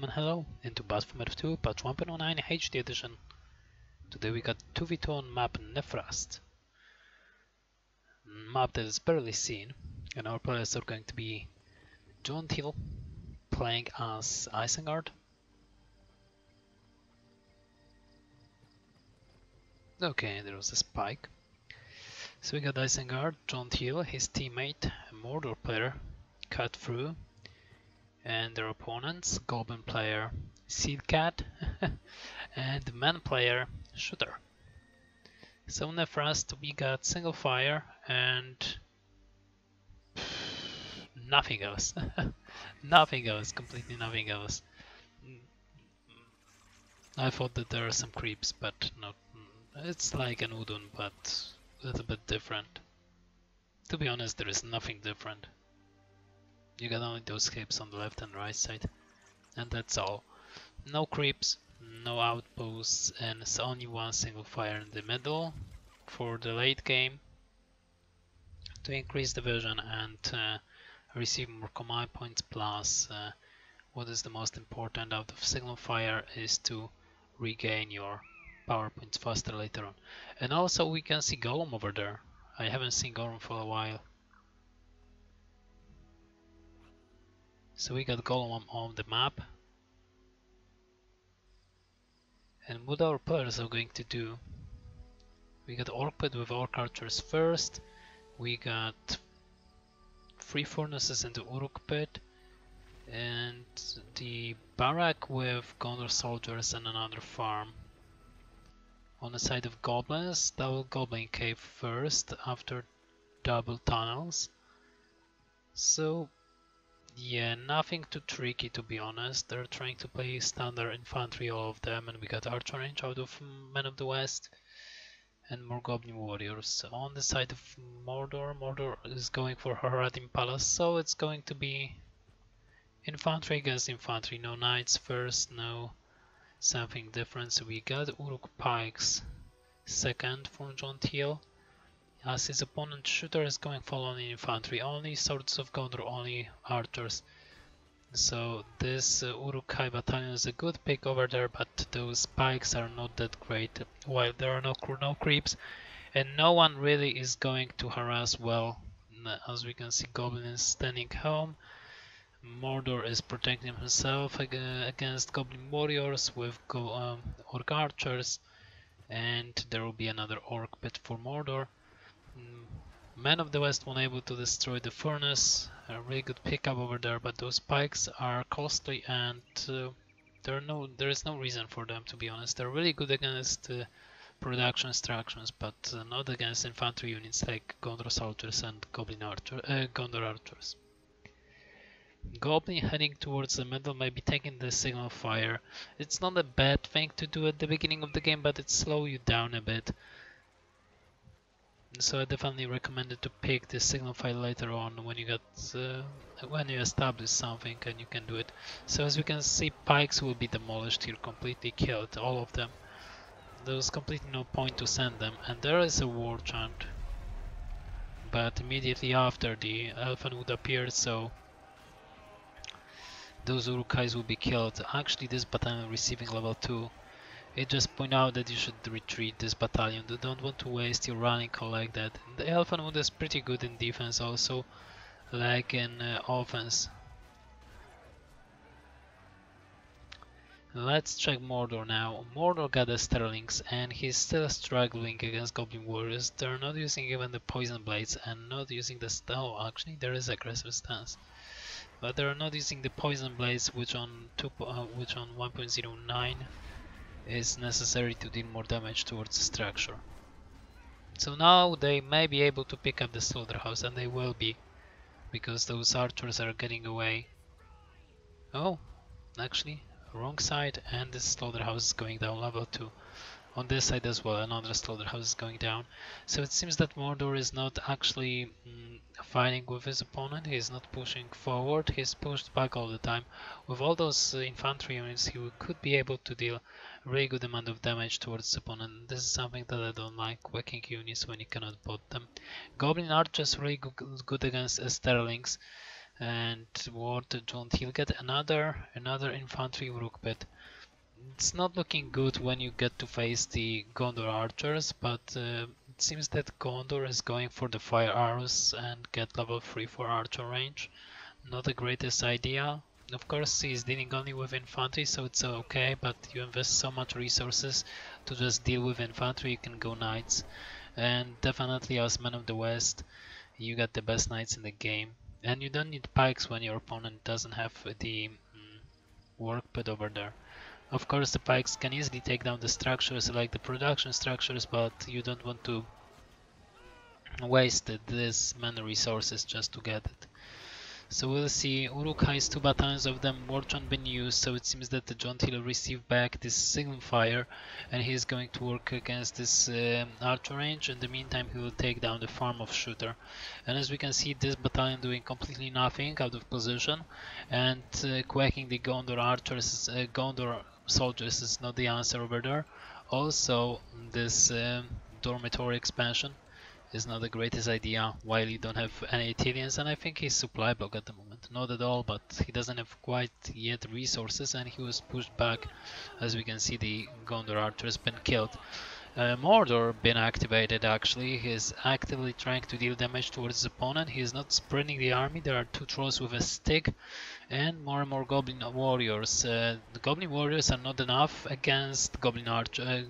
Welcome and hello into BFME 2 patch 1.09 HD edition. Today we got 2v2 on map Nevrast. Map that is barely seen, and our players are going to be JohannTily playing as Isengard. Okay, there was a spike. So we got Isengard, JohannTily, his teammate, a Mordor player, cutthroat, and their opponents, Goblin player SealCat and the man player Shooter. So Nevrast we got single fire and nothing else. Nothing else, completely nothing else. I thought that there are some creeps, but not. It's like an Udon, but a little bit different. To be honest, there is nothing different. You got only those caves on the left and right side, and that's all. No creeps, no outposts, and it's only one single fire in the middle for the late game to increase the vision and receive more command points. Plus, what is the most important out of single fire is to regain your power points faster later on. And also we can see Golem over there. I haven't seen Golem for a while. So we got Golem on the map, and what our players are going to do, we got Orc Pit with Orc Archers first, we got 3 furnaces in the Uruk Pit, and the barrack with Gondor soldiers and another farm. On the side of Goblins, double Goblin Cave first, after double tunnels. So yeah, nothing too tricky, to be honest. They're trying to play standard infantry, all of them, and we got archer range out of Men of the West and more goblin warriors. On the side of Mordor, Mordor is going for Haradim Palace, so it's going to be infantry against infantry. No knights first, no something different. So we got Uruk Pikes second from JohannTily. As his opponent Shooter is going full on infantry, only Swords of Gondor, only archers. So this Uruk-hai battalion is a good pick over there, but those spikes are not that great, while there are no creeps, and no one really is going to harass well. As we can see, Goblin is standing home, Mordor is protecting himself against Goblin warriors with Orc archers, and there will be another Orc pit for Mordor. Men of the West unable to destroy the furnace, a really good pickup over there, but those spikes are costly and there is no reason for them, to be honest. They're really good against production instructions, but not against infantry units like Gondor soldiers and Gondor archers. Goblin heading towards the middle, maybe taking the signal fire. It's not a bad thing to do at the beginning of the game, but it slows you down a bit. So I definitely recommend it to pick the signal file later on when you establish something and you can do it. So as we can see, pikes will be demolished here, completely killed, all of them. There's completely no point to send them, and there is a war chant. But immediately after, the Elfen would appear, so those Uruk-hais will be killed. Actually, this battalion receiving level 2. It just point out that you should retreat this battalion. You don't want to waste your running call like that. The Elfenwood is pretty good in defense also, like in offense. Let's check Mordor now. Mordor got the Sterlings and he's still struggling against Goblin warriors. They're not using even the poison blades and not using the actually there is aggressive stance. But they're not using the poison blades, which on 1.09 is necessary to deal more damage towards the structure. So now they may be able to pick up the slaughterhouse, and they will be, because those archers are getting away. Oh, actually, wrong side, and this slaughterhouse is going down level 2. On this side as well, another slaughterhouse is going down. So it seems that Mordor is not actually fighting with his opponent, he is not pushing forward, he's pushed back all the time. With all those infantry units, he could be able to deal a really good amount of damage towards his opponent. This is something that I don't like, whacking units when you cannot bot them. Goblin archers really good against Sterlings. And what JohannTily get? Another infantry Uruk pit. It's not looking good when you get to face the Gondor archers, but it seems that Gondor is going for the fire arrows and get level 3 for archer range. Not the greatest idea. Of course, he's dealing only with infantry, so it's okay, but you invest so much resources to just deal with infantry, you can go knights. And definitely as Man of the West, you got the best knights in the game. And you don't need pikes when your opponent doesn't have the work pit over there. Of course, the pikes can easily take down the structures like the production structures, but you don't want to waste this many resources just to get it. So we'll see. Uruk has 2 battalions of them, Warchant been used, so it seems that the JohannTily received back this signal fire and he is going to work against this archer range. In the meantime, he will take down the farm of Shooter. And as we can see, this battalion doing completely nothing out of position and quacking the Gondor archers, Gondor soldiers is not the answer over there. Also, this dormitory expansion is not the greatest idea while you don't have any Italians, and I think he's supply block at the moment. Not at all, but he doesn't have quite yet resources and he was pushed back. As we can see, the Gondor archer has been killed. Mordor been activated actually. He's actively trying to deal damage towards his opponent. He is not spreading the army. There are 2 trolls with a stick and more Goblin warriors. The Goblin warriors are not enough against Goblin archer.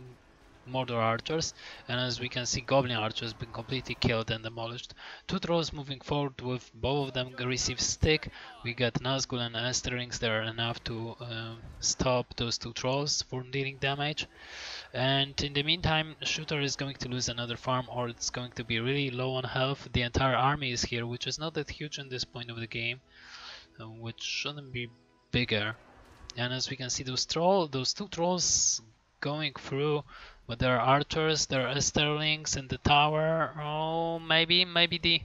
Mordor archers, and as we can see, Goblin archers been completely killed and demolished. 2 trolls moving forward with both of them receive stick. We got Nazgul and Esterlings that are enough to stop those 2 trolls from dealing damage. And in the meantime, Shooter is going to lose another farm, or it's going to be really low on health. The entire army is here, which is not that huge in this point of the game, which shouldn't be bigger. And as we can see, those 2 trolls going through, but there are archers, there are Esterlings in the tower. Oh, maybe the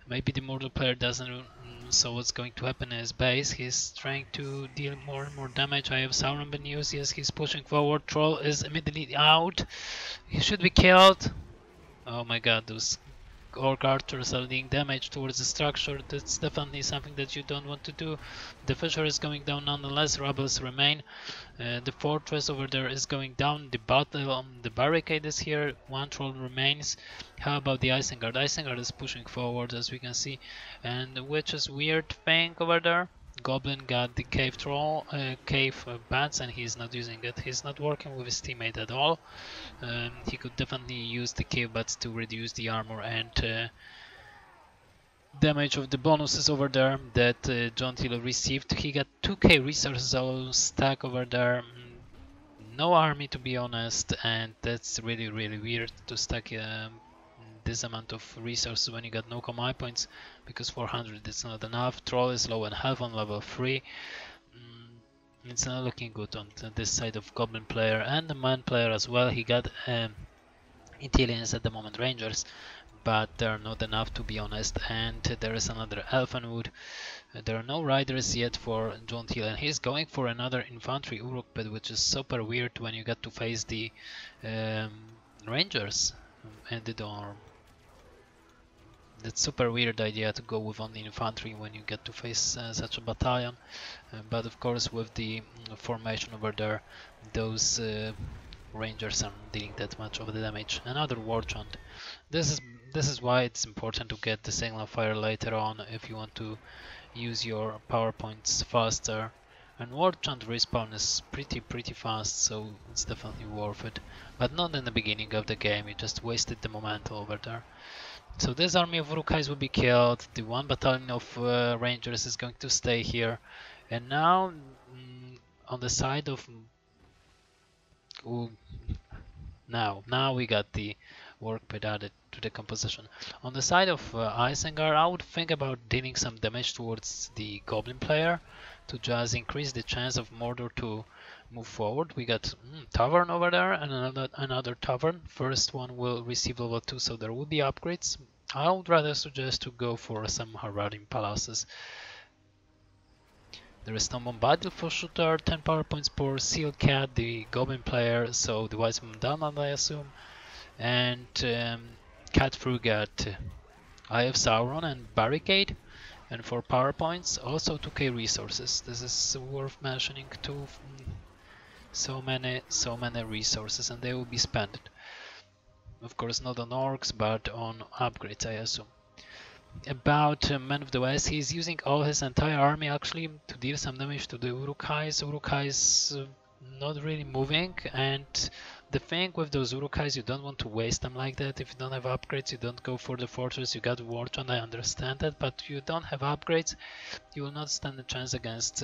Mordor player doesn't. So what's going to happen is base. He's trying to deal more and more damage. I have Sauron been used. Yes, he's pushing forward. Troll is immediately out. He should be killed. Oh my god, those orc archers are dealing damage towards the structure. That's definitely something that you don't want to do. The fissure is going down nonetheless, rebels remain. The fortress over there is going down, the barricade is here, 1 troll remains. How about the Isengard? Isengard is pushing forward, as we can see, and which is weird thing over there. Goblin got the cave troll, cave bats, and he's not using it. He's not working with his teammate at all. He could definitely use the cave bats to reduce the armor and damage of the bonuses over there that JohannTily received. He got 2k resources all stack over there. No army, to be honest, and that's really weird to stack this amount of resources when you got no command points, because 400 is not enough. Troll is low and health on level 3. It's not looking good on this side of Goblin player and the Man player as well. He got Italians at the moment, Rangers, but they're not enough, to be honest. And there is another Elfenwood. There are no riders yet for JohannTily, and he's going for another infantry Uruk pit, which is super weird when you get to face the Rangers and the Dorm. That's super weird idea to go with only infantry when you get to face such a battalion. But of course, with the formation over there, those Rangers aren't dealing that much of the damage. Another Warchant. This is why it's important to get the signal fire later on if you want to use your power points faster. And Warchant respawn is pretty fast, so it's definitely worth it. But not in the beginning of the game, you just wasted the momentum over there. So this army of Urukhais will be killed, the 1 battalion of Rangers is going to stay here. And now, on the side of... Now we got the work pit added to the composition. On the side of Isengard, I would think about dealing some damage towards the Goblin player to just increase the chance of Mordor to move forward. We got tavern over there and another tavern. First one will receive level 2, so there will be upgrades. I would rather suggest to go for some Harradin palaces. There is no Bombadil for Shooter, 10 power points per SealCat, the Goblin player, so the Wise Man Dalman, I assume. And cutthroat got Eye of Sauron and Barricade. And for power points, also 2k resources. This is worth mentioning too. So many resources, and they will be spent. Of course, not on orcs, but on upgrades, I assume. About Man of the West, he's using all his entire army actually to deal some damage to the Uruk-hais. Uruk-hais not really moving, and the thing with those Uruk-hais, you don't want to waste them like that. If you don't have upgrades, you don't go for the fortress. You got Wartron, I understand that, but you don't have upgrades, you will not stand a chance against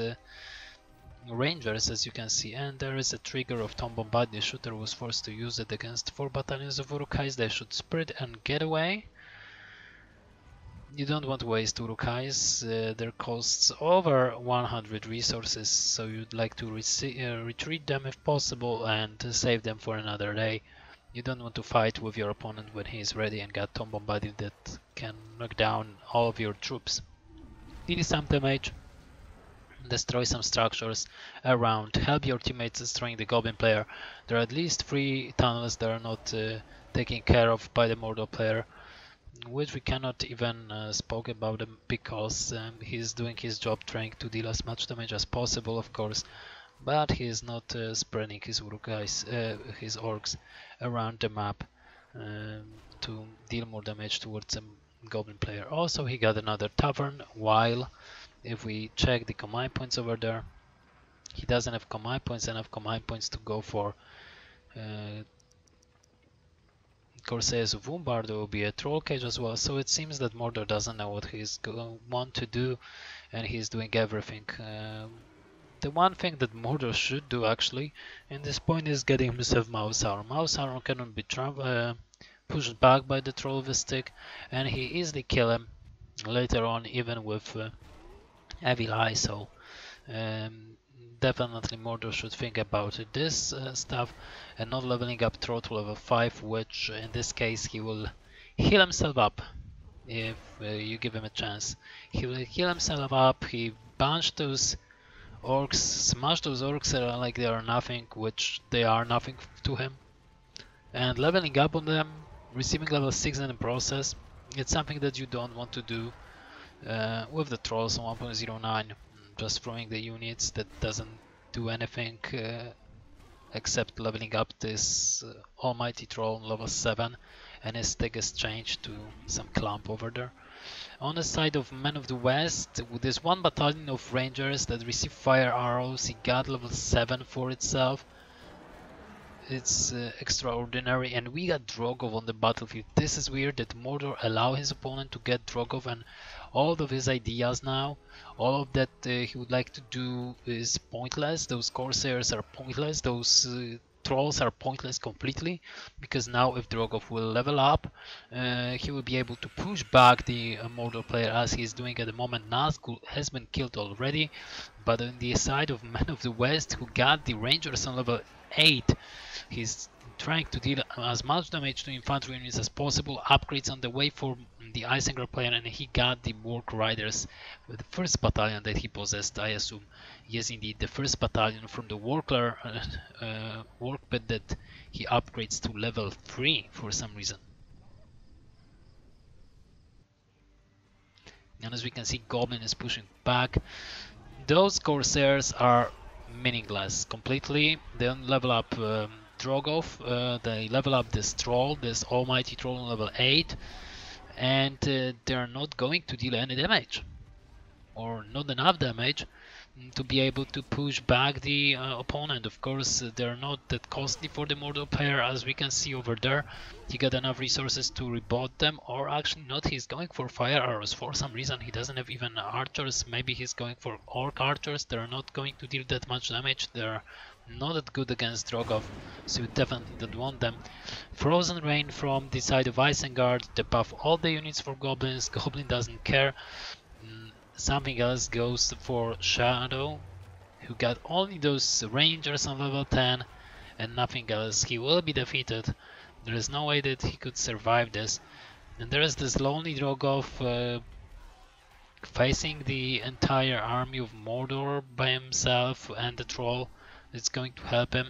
Rangers, as you can see. And there is a trigger of Tom Bombard. The shooter was forced to use it against 4 battalions of Uruk-hais. They should sprint and get away. You don't want to waste Uruk-hais, their costs over 100 resources, so you'd like to retreat them if possible and save them for another day. You don't want to fight with your opponent when he is ready and got Tom Bombarded that can knock down all of your troops. Deal some damage, destroy some structures around, help your teammates destroying the Goblin player. There are at least 3 tunnels that are not taken care of by the Mordor player, which we cannot even spoke about them because he's doing his job trying to deal as much damage as possible, of course, but he is not spreading his Uruk-hais, his orcs around the map to deal more damage towards the Goblin player. Also, he got another tavern, while if we check the command points over there, he doesn't have command points, enough command points to go for Corsairs of Umbar. There will be a troll cage as well, so it seems that Mordor doesn't know what he's want to do, and he's doing everything. The one thing that Mordor should do actually in this point is getting himself Mouse Armor. Mouse Armor cannot be pushed back by the troll with a stick, and he easily kill him later on even with Evil Eye, so definitely Mordor should think about this stuff and not leveling up Throat to level 5, which in this case he will heal himself up if you give him a chance. He will heal himself up, he bunch those orcs, smash those orcs like they are nothing, which they are nothing to him, and leveling up on them, receiving level 6 in the process. It's something that you don't want to do with the trolls on 1.09. Just throwing the units that doesn't do anything except leveling up this almighty troll on level 7, and his stick is changed to some clump over there. On the side of Man of the West, with this 1 battalion of rangers that receive fire arrows, he got level 7 for itself. It's extraordinary, and we got Drogov on the battlefield. This is weird that Mordor allow his opponent to get Drogov, and all of his ideas now, all of that he would like to do is pointless. Those Corsairs are pointless, those trolls are pointless completely, because now if Drogov will level up, he will be able to push back the Mordor player as he is doing at the moment. Nazgul has been killed already, but on the side of Man of the West, who got the Rangers on level 8, he's trying to deal as much damage to infantry units as possible, upgrades on the way for the Isengard player, and he got the Work Riders with the first battalion that he possessed, I assume. Yes, indeed, the first battalion from the Work Pit that he upgrades to level 3 for some reason. And as we can see, Goblin is pushing back. Those Corsairs are meaningless completely. They don't level up Drogov, they level up this troll, this almighty troll on level 8, and they're not going to deal any damage, or not enough damage to be able to push back the opponent. Of course, they're not that costly for the Mordor player, as we can see over there. He got enough resources to rebut them, or actually not, he's going for fire arrows. For some reason he doesn't have even archers. Maybe he's going for orc archers. They're not going to deal that much damage. They're not that good against Drogov, so you definitely don't want them. Frozen Rain from the side of Isengard, they buff all the units for Goblins. Goblin doesn't care. Something else goes for Shadow, who got only those Rangers on level 10 and nothing else. He will be defeated. There is no way that he could survive this. And there is this lonely Drogov facing the entire army of Mordor by himself, and the troll is going to help him.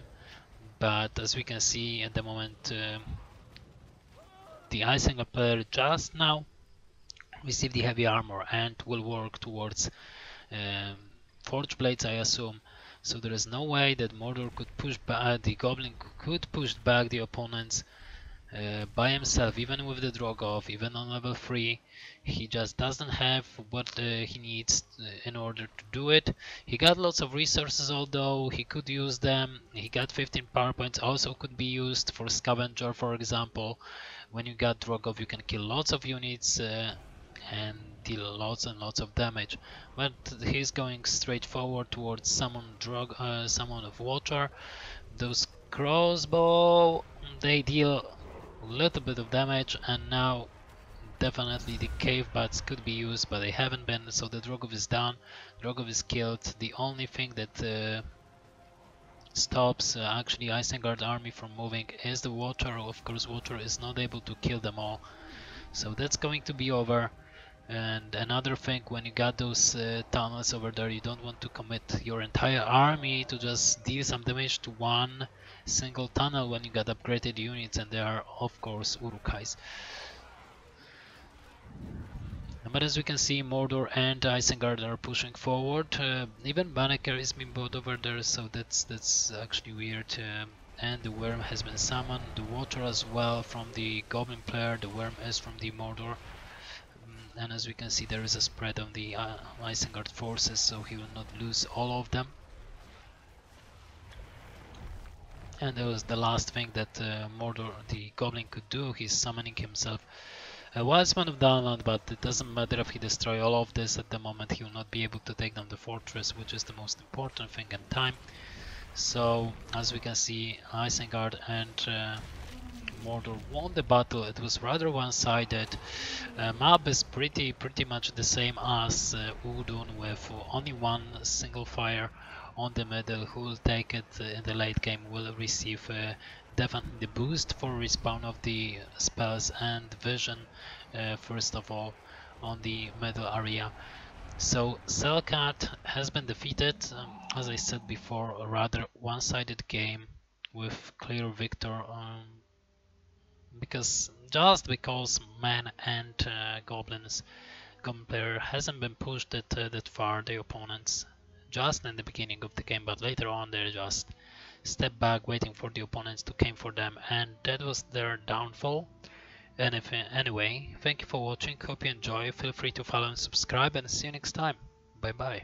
But as we can see at the moment, the Isengard player just now receive the heavy armor and will work towards forge blades, I assume. So there is no way that Mordor could push back, the goblin could push back the opponents by himself, even with the Drogoth, even on level 3. He just doesn't have what he needs in order to do it. He got lots of resources, although he could use them. He got 15 power points, also could be used for scavenger, for example. When you got Drogoth, you can kill lots of units and deal lots and lots of damage. But he's going straight forward towards someone of water. Those crossbow, they deal a little bit of damage, and now definitely the cave bats could be used, but they haven't been, so the Drogoth is down. Drogoth is killed. The only thing that stops actually Isengard army from moving is the water. Of course, water is not able to kill them all, so that's going to be over. And another thing, when you got those tunnels over there, you don't want to commit your entire army to just deal some damage to one single tunnel when you got upgraded units, and they are of course Uruk-hais. But as we can see, Mordor and Isengard are pushing forward. Even Banneker is being brought over there, so that's actually weird. And the worm has been summoned, the water as well from the goblin player, the worm is from the Mordor. And as we can see, there is a spread on the Isengard forces, so he will not lose all of them. And that was the last thing that Mordor, the goblin, could do. He's summoning himself a Wiseman of Dawnland, but it doesn't matter if he destroys all of this. At the moment he will not be able to take down the fortress, which is the most important thing in time. So as we can see, Isengard and Mordor won the battle. It was rather one-sided. Map is pretty much the same as Udun, with only one single fire on the middle. Who will take it in the late game will receive definitely the boost for respawn of the spells and vision, first of all, on the middle area. So SealCat has been defeated. As I said before, a rather one-sided game with clear victor, because man and goblin player hasn't been pushed that far, the opponents, just in the beginning of the game, but later on they just step back waiting for the opponents to come for them, and that was their downfall. And anyway, thank you for watching, hope you enjoy, feel free to follow and subscribe, and see you next time. Bye bye.